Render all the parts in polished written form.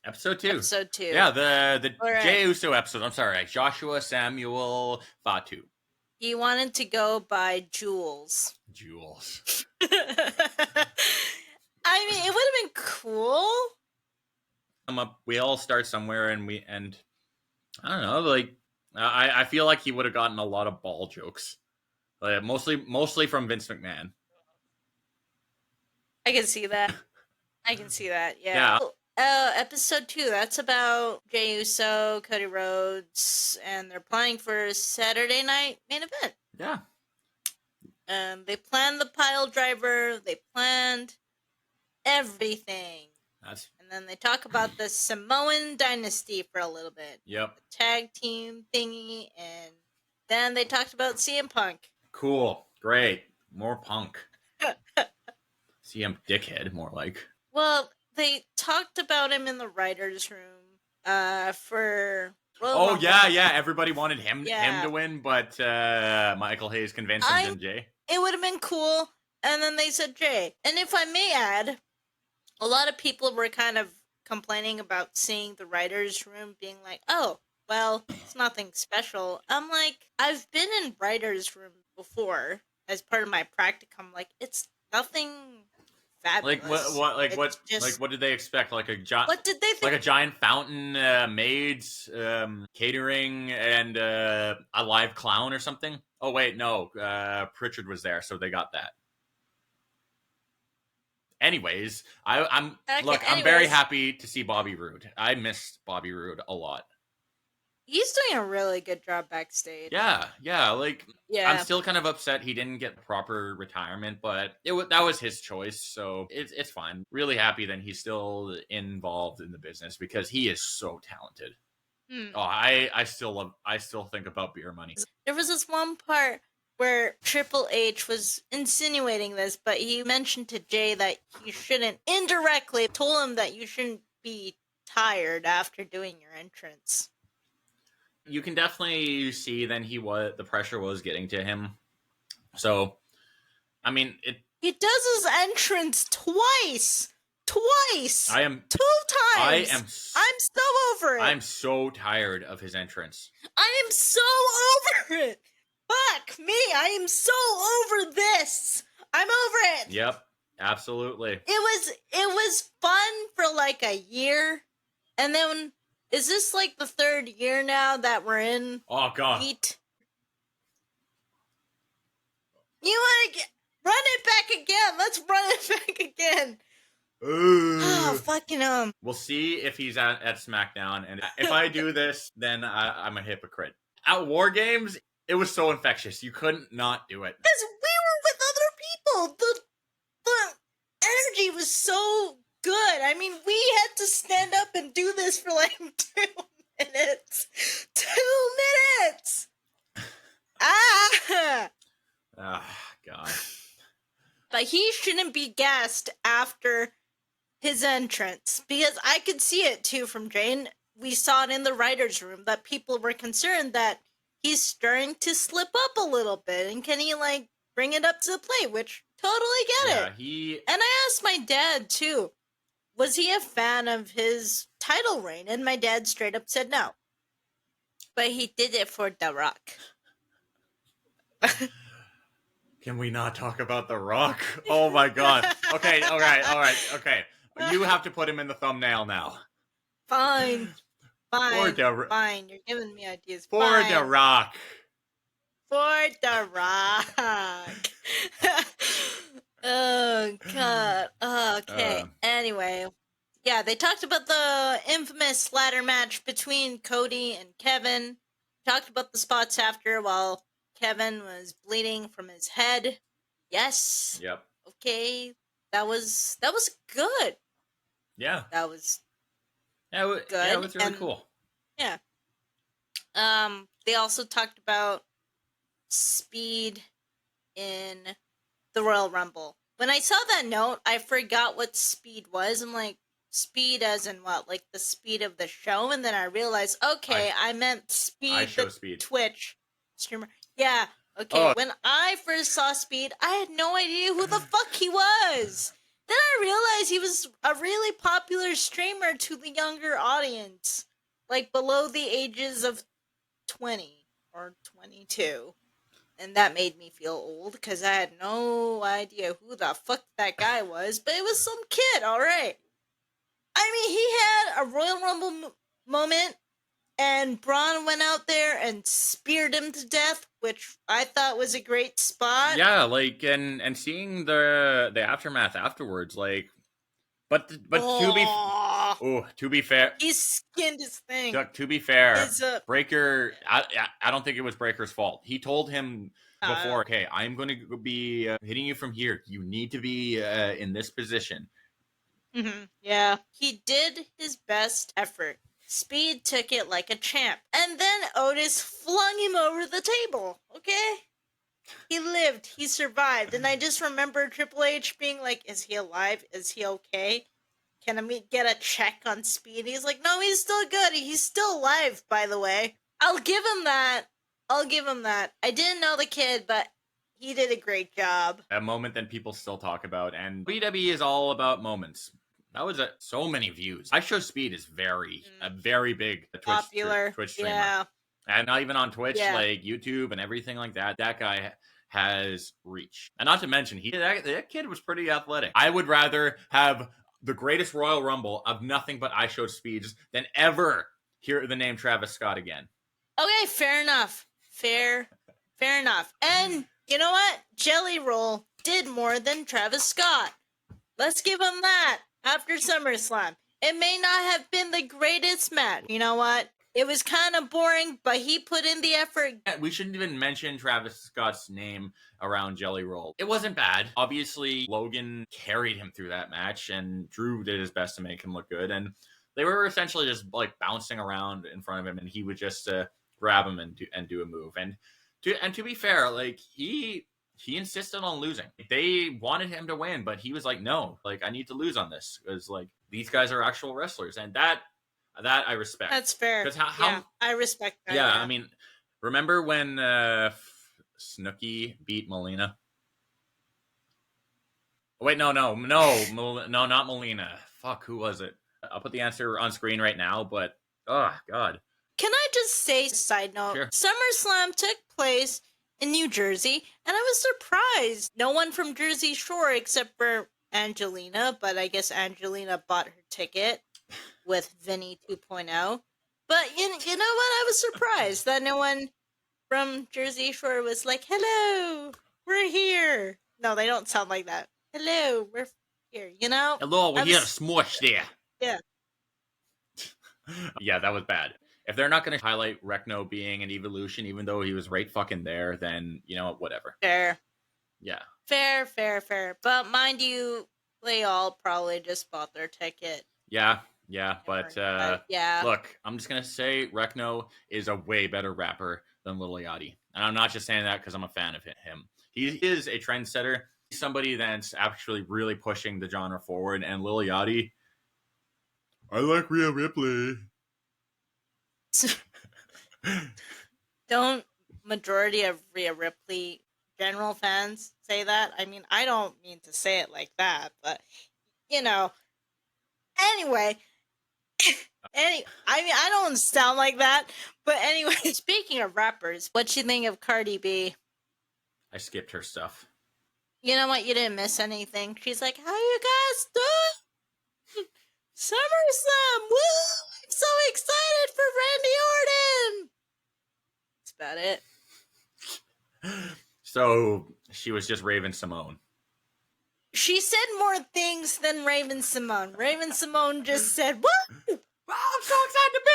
Episode 2. Episode 2. Yeah, the Right. Jey Uso episode. I'm sorry, Joshua Samuel Fatu. He wanted to go by Jules. Jules. I mean, it would have been cool. We all start somewhere, and I don't know, like I feel like he would have gotten a lot of ball jokes, mostly from Vince McMahon. I can see that. Yeah. Episode 2. That's about Jey Uso, Cody Rhodes, and they're playing for Saturday night main event. Yeah. They planned the pile driver. They planned everything. And then they talk about the Samoan dynasty for a little bit. Yep. The tag team thingy, and then they talked about CM Punk. Cool. Great. More Punk. CM Dickhead, more like. Well, they talked about him in the writers' room for... Oh, yeah. Everybody wanted him to win, but Michael Hayes convinced him, didn't Jay? It would have been cool. And then they said Jay. And if I may add, a lot of people were kind of complaining about seeing the writers' room being like, oh, well, it's nothing special. I'm like, I've been in writers' room before as part of my practicum. Like, it's nothing fabulous. What did they expect? Like a giant? What did they think? Like a giant fountain, maids, catering, and a live clown or something? Oh wait, no. Pritchard was there, so they got that. Anyways, I'm very happy to see Bobby Roode. I missed Bobby Roode a lot. He's doing a really good job backstage. Yeah. I'm still kind of upset he didn't get proper retirement, but that was his choice, so it's fine. Really happy that he's still involved in the business because he is so talented. Oh, I still think about beer money. There was this one part where Triple H was insinuating this, but he mentioned to Jay that indirectly told him that you shouldn't be tired after doing your entrance. You can definitely see then the pressure was getting to him. So, I mean, he does his entrance twice. 2 times. I'm so over it. I'm so tired of his entrance. I am so over it. Fuck me, I am so over this. I'm over it. Yep, absolutely. It was fun for like a year, and then is this like the 3rd year now that we're in? Oh god. You want to run it back again? Let's run it back again. Oh, fucking We'll see if he's at SmackDown, and if I do this, then I'm a hypocrite. At War Games, it was so infectious. You couldn't not do it. Because we were with other people. The energy was so good. I mean, we had to stand up and do this for like 2 minutes. 2 minutes! God. But he shouldn't be gassed after his entrance, because I could see it too from Jane. We saw it in the writer's room that people were concerned that he's starting to slip up a little bit, and can he like bring it up to the plate, which totally get it. And I asked my dad too, was he a fan of his title reign? And my dad straight up said no. But he did it for The Rock. Can we not talk about The Rock? Oh my god. Okay, all right. Okay. You have to put him in the thumbnail now. Fine. Fine. You're giving me ideas. For The Rock. For The Rock. Oh, God. Okay. Anyway. Yeah, they talked about the infamous ladder match between Cody and Kevin. Talked about the spots after while Kevin was bleeding from his head. Yes. Yep. Okay. That was good. Yeah. That was good. Yeah, it was really cool. Yeah. They also talked about Speed in the Royal Rumble. When I saw that note, I forgot what Speed was. I'm like, Speed as in what? Like the speed of the show? And then I realized, okay, I meant Speed, IShowSpeed. Twitch streamer. Yeah. Okay. When I first saw Speed, I had no idea who the fuck he was. Then I realized he was a really popular streamer to the younger audience, like below the ages of 20 or 22. And that made me feel old because I had no idea who the fuck that guy was, but it was some kid, alright. I mean, he had a Royal Rumble moment, and Braun went out there and speared him to death, which I thought was a great spot. Yeah, like and seeing the aftermath afterwards, like, but to be fair, he skinned his thing. To be fair, Breaker, I don't think it was Breaker's fault. He told him before, okay, I'm going to be hitting you from here. You need to be in this position. Mm-hmm. Yeah, he did his best effort. Speed took it like a champ. And then Otis flung him over the table, okay? He lived, he survived, and I just remember Triple H being like, is he alive? Is he okay? Can I get a check on Speed? He's like, no, he's still good. He's still alive, by the way. I'll give him that. I didn't know the kid, but he did a great job. A moment that people still talk about, and WWE is all about moments. That was so many views. IShowSpeed is a very big popular Twitch streamer. Yeah. And not even on Twitch, like YouTube and everything like that. That guy has reach. And not to mention, that kid was pretty athletic. I would rather have the greatest Royal Rumble of nothing but IShowSpeeds than ever hear the name Travis Scott again. Okay, fair enough. Fair enough. And you know what? Jelly Roll did more than Travis Scott. Let's give him that. After SummerSlam, it may not have been the greatest match. You know what? It was kind of boring, but he put in the effort. We shouldn't even mention Travis Scott's name around Jelly Roll. It wasn't bad. Obviously, Logan carried him through that match, and Drew did his best to make him look good. And they were essentially just like bouncing around in front of him, and he would just grab him and do a move. And to be fair, like he insisted on losing. They wanted him to win, but he was like, no, like I need to lose on this because like these guys are actual wrestlers, and that I respect. That's fair. Because I respect that. Yeah, I mean, remember when Snooki beat Melina? Wait, no, not Melina. Fuck, who was it? I'll put the answer on screen right now, but oh god. Can I just say, side note, sure. SummerSlam took place in New Jersey, and I was surprised. No one from Jersey Shore except for Angelina, but I guess Angelina bought her ticket with Vinny 2.0. But you know what? I was surprised that no one from Jersey Shore was like, hello, we're here. No, they don't sound like that. Hello, we're here, you know? Hello, we're here to smush there. Yeah. Yeah, that was bad. If they're not going to highlight Rekno being an evolution, even though he was right fucking there, then, you know, whatever. Fair. Yeah. Fair. But mind you, they all probably just bought their ticket. Yeah, but look, I'm just going to say Rekno is a way better rapper than Lil Yachty. And I'm not just saying that because I'm a fan of him. He is a trendsetter. He's somebody that's actually really pushing the genre forward. And Lil Yachty, I like Rhea Ripley. Don't majority of Rhea Ripley general fans say that? I mean, I don't mean to say it like that, but you know. Anyway, I mean, I don't sound like that, but anyway. Speaking of rappers, what you think of Cardi B? I skipped her stuff. You know what? You didn't miss anything. She's like, "How you guys doing? SummerSlam! Woo! I'm so excited for Randy Orton." That's about it. So she was just Raven Simone. She said more things than Raven Simone. Raven Simone just said, "Woo! Wow, I'm so excited to be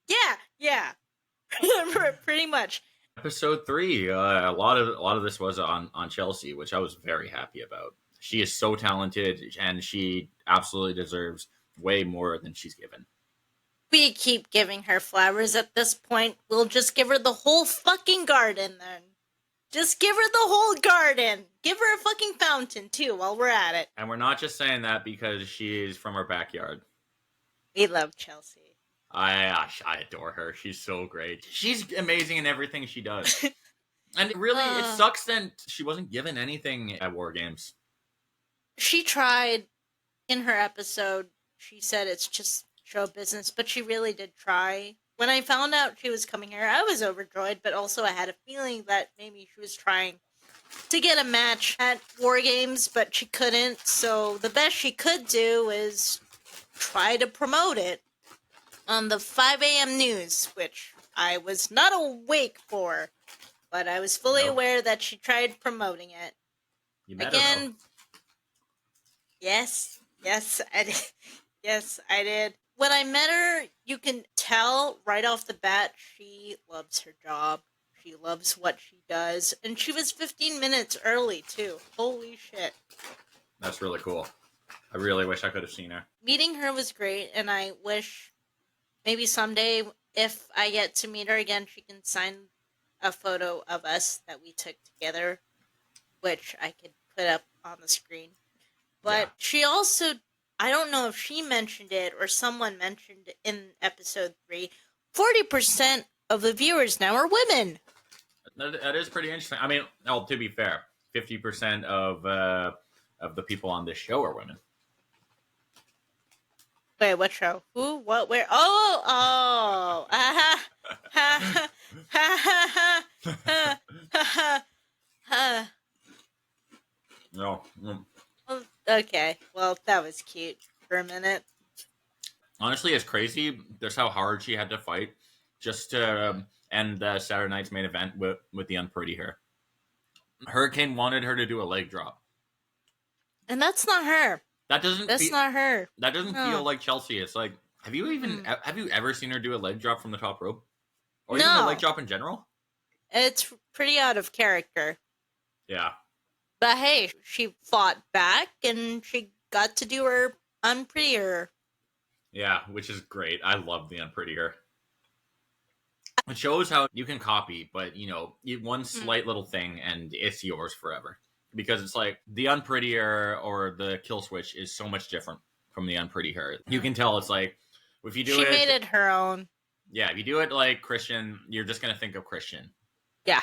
here!" Yeah. Pretty much. Episode 3, a lot of this was on Chelsea, which I was very happy about. She is so talented, and she absolutely deserves way more than she's given. We keep giving her flowers at this point. We'll just give her the whole fucking garden then. Just give her the whole garden. Give her a fucking fountain, too, while we're at it. And we're not just saying that because she is from our backyard. We love Chelsea. I adore her. She's so great. She's amazing in everything she does. And really, it sucks that she wasn't given anything at War Games. She tried in her episode. She said it's just show business, but she really did try. When I found out she was coming here, I was overjoyed, but also I had a feeling that maybe she was trying to get a match at War Games, but she couldn't. So the best she could do is try to promote it on the 5 a.m. news, which I was not awake for, but I was fully aware that she tried promoting it. You met her, though. Yes, I did. Yes, I did. When I met her, you can tell right off the bat she loves her job. She loves what she does. And she was 15 minutes early, too. Holy shit. That's really cool. I really wish I could have seen her. Meeting her was great, and I wish maybe someday, if I get to meet her again, she can sign a photo of us that we took together, which I could put up on the screen. But she also, I don't know if she mentioned it or someone mentioned it in episode 3, 40% of the viewers now are women. That is pretty interesting. I mean, to be fair, 50% of the people on this show are women. Wait, what show? Who? What? Where? Oh! No. Okay, well, that was cute for a minute. Honestly, it's crazy just how hard she had to fight just to end Saturday night's main event with the Unpretty Her. Hurricane wanted her to do a leg drop. And that's not her. That's not her. That doesn't feel like Chelsea. It's like, have you ever seen her do a leg drop from the top rope? Or even a leg drop in general? It's pretty out of character. Yeah. But hey, she fought back and she got to do her Unpretty Her. Yeah, which is great. I love the Unpretty Her. It shows how you can copy, but one slight little thing and it's yours forever. Because it's like the Unpretty Her or the Kill Switch is so much different from the Unpretty Her. You can tell it's like if you do she made it her own. Yeah, if you do it like Christian, you're just gonna think of Christian. Yeah.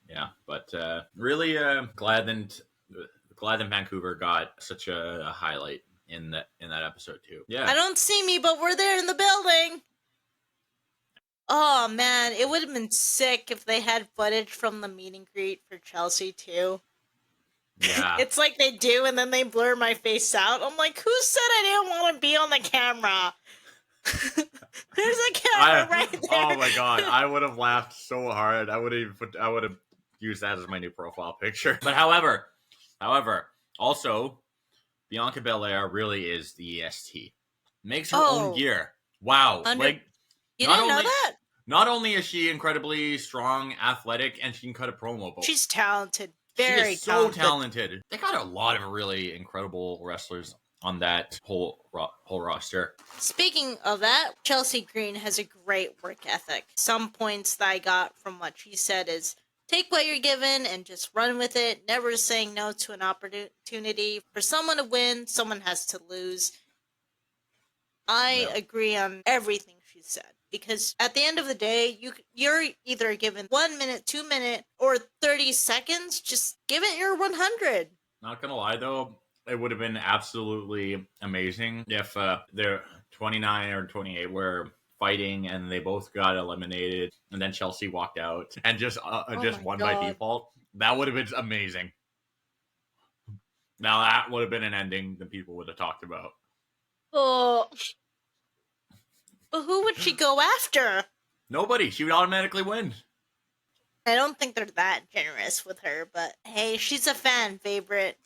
Yeah, but really glad that Vancouver got such a highlight in that episode too. Yeah. I don't see me, but we're there in the building. Oh man, it would have been sick if they had footage from the meet and greet for Chelsea too. Yeah. It's like they do, and then they blur my face out. I'm like, who said I didn't want to be on the camera? There's a camera right there. Oh my god, I would have laughed so hard. I would have used that as my new profile picture. But however, also, Bianca Belair really is the EST. Makes her own gear. Wow. You didn't know that? Not only is she incredibly strong, athletic, and she can cut a promo, but she's talented. She is so talented. They got a lot of really incredible wrestlers on that whole roster. Speaking of that, Chelsea Green has a great work ethic. Some points that I got from what she said is, take what you're given and just run with it. Never saying no to an opportunity. For someone to win, someone has to lose. I agree on everything she said. Because at the end of the day, you're either given 1 minute, 2 minutes, or 30 seconds. Just give it your 100. Not gonna lie though, it would have been absolutely amazing if they're 29 or 28 were fighting and they both got eliminated, and then Chelsea walked out and just won by default. That would have been amazing. Now that would have been an ending that people would have talked about. Oh. But who would she go after? Nobody. She would automatically win. I don't think they're that generous with her, but hey, she's a fan favorite.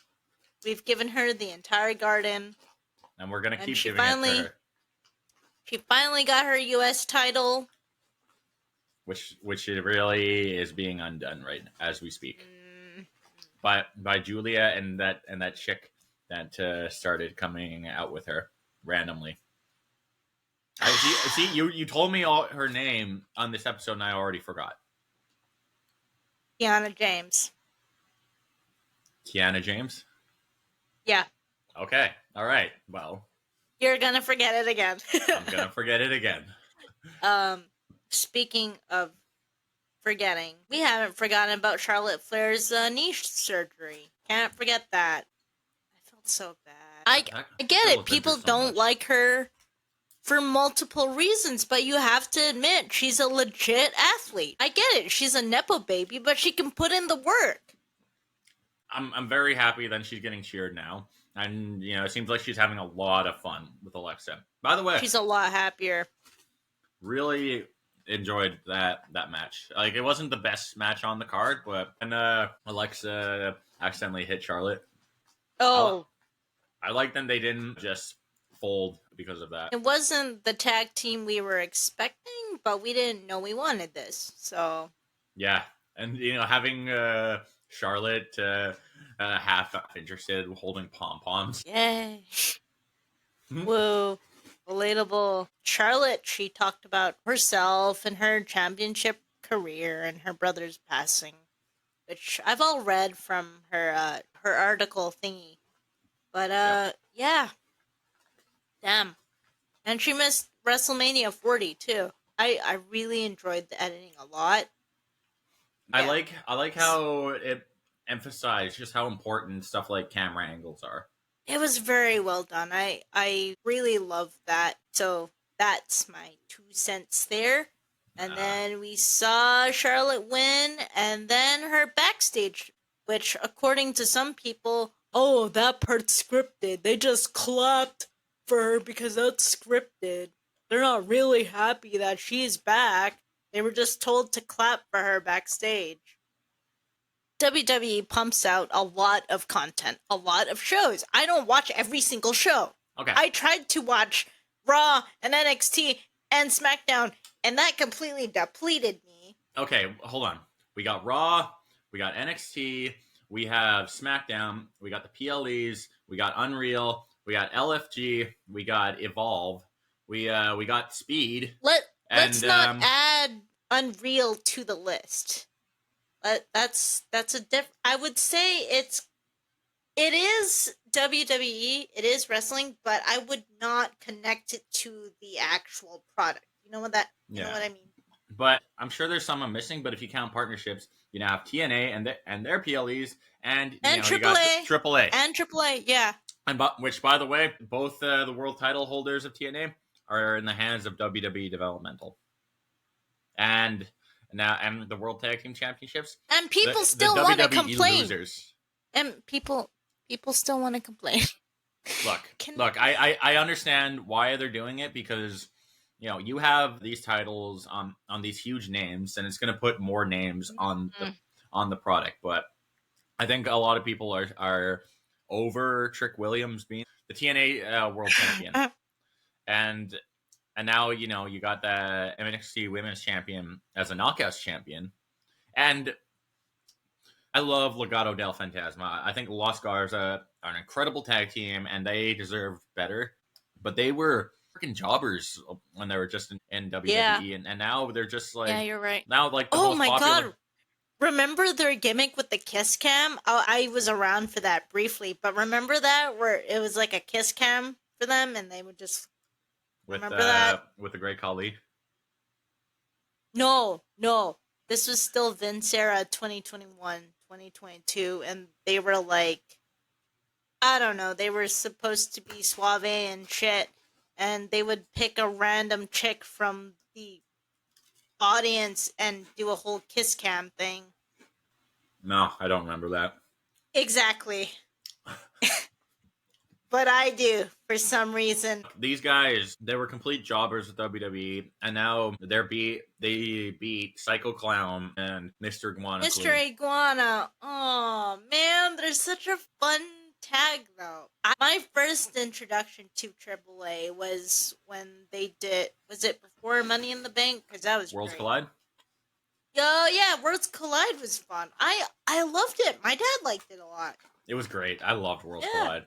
We've given her the entire garden. And we're going to keep giving it to her. She finally got her U.S. title. Which it really is being undone right as we speak. By Julia and that chick that started coming out with her randomly. See, you told me her name on this episode, and I already forgot. Kiana James. Kiana James? Yeah. Okay. All right. Well. You're going to forget it again. I'm going to forget it again. Speaking of forgetting. We haven't forgotten about Charlotte Flair's knee surgery. Can't forget that. I felt so bad. I get it. People don't like her for multiple reasons, but you have to admit she's a legit athlete. I get it. She's a Nepo baby, but she can put in the work. I'm very happy that she's getting cheered now. And, it seems like she's having a lot of fun with Alexa. By the way, she's a lot happier. Really enjoyed that match. Like, it wasn't the best match on the card, but when Alexa accidentally hit Charlotte. Oh. I like them. They didn't just fold because of that. It wasn't the tag team we were expecting, but we didn't know we wanted this. So. Yeah. And, having Charlotte half interested holding pom-poms. Yay. Whoa. Relatable. Charlotte, she talked about herself and her championship career and her brother's passing, which I've all read from her article thingy. But yeah. Damn. And she missed WrestleMania 40 too. I really enjoyed the editing a lot. Yeah. I like how it emphasized just how important stuff like camera angles are. It was very well done. I really love that. So that's my 2 cents there. And then we saw Charlotte win, and then her backstage, which according to some people, oh, that part's scripted. They just clapped for her because that's scripted. They're not really happy that she's back. They were just told to clap for her backstage. WWE pumps out a lot of content, a lot of shows. I don't watch every single show. Okay. I tried to watch Raw and NXT and SmackDown, and that completely depleted me. Okay, hold on. We got Raw, we got NXT, we have SmackDown, we got the PLEs, we got Unreal, we got LFG, we got Evolve, we got Speed. Let's not add Unreal to the list. That's a I would say it is WWE, it is wrestling, but I would not connect it to the actual product. You know what I mean? But I'm sure there's some I'm missing. But if you count partnerships, you now have TNA and their PLEs and AAA, you got AAA and AAA, yeah. And which, by the way, both the world title holders of TNA are in the hands of WWE Developmental, and the World Tag Team Championships. And people still want to complain. Losers. And people still want to complain. Look, I understand why they're doing it, because you have these titles on these huge names, and it's going to put more names on the product. But I think a lot of people are over Trick Williams being the TNA World Champion, and now you got the NXT Women's Champion as a Knockouts Champion, and I love Legado del Fantasma. I think Los Garza are an incredible tag team, and they deserve better. But they were freaking jobbers when they were just in WWE, and now they're just like, yeah, you're right. Now, like, the oh most my popular... god, remember their gimmick with the kiss cam? I was around for that briefly, but remember that where it was like a kiss cam for them, and they would just remember that with the Great Khali. No. This was still Vince era 2021, 2022, and they were like, I don't know, they were supposed to be suave and shit, and they would pick a random chick from the audience and do a whole kiss cam thing. No, I don't remember that. Exactly. But I do, for some reason. These guys, they were complete jobbers with WWE, and now they beat Psycho Clown and Mr. Iguana. Mr. Iguana. Oh, man, they're such a fun tag, though. My first introduction to AAA was when they did, was it before Money in the Bank? Because that was Worlds great. Collide? Oh, yeah, Worlds Collide was fun. I loved it. My dad liked it a lot. It was great. I loved Worlds Collide.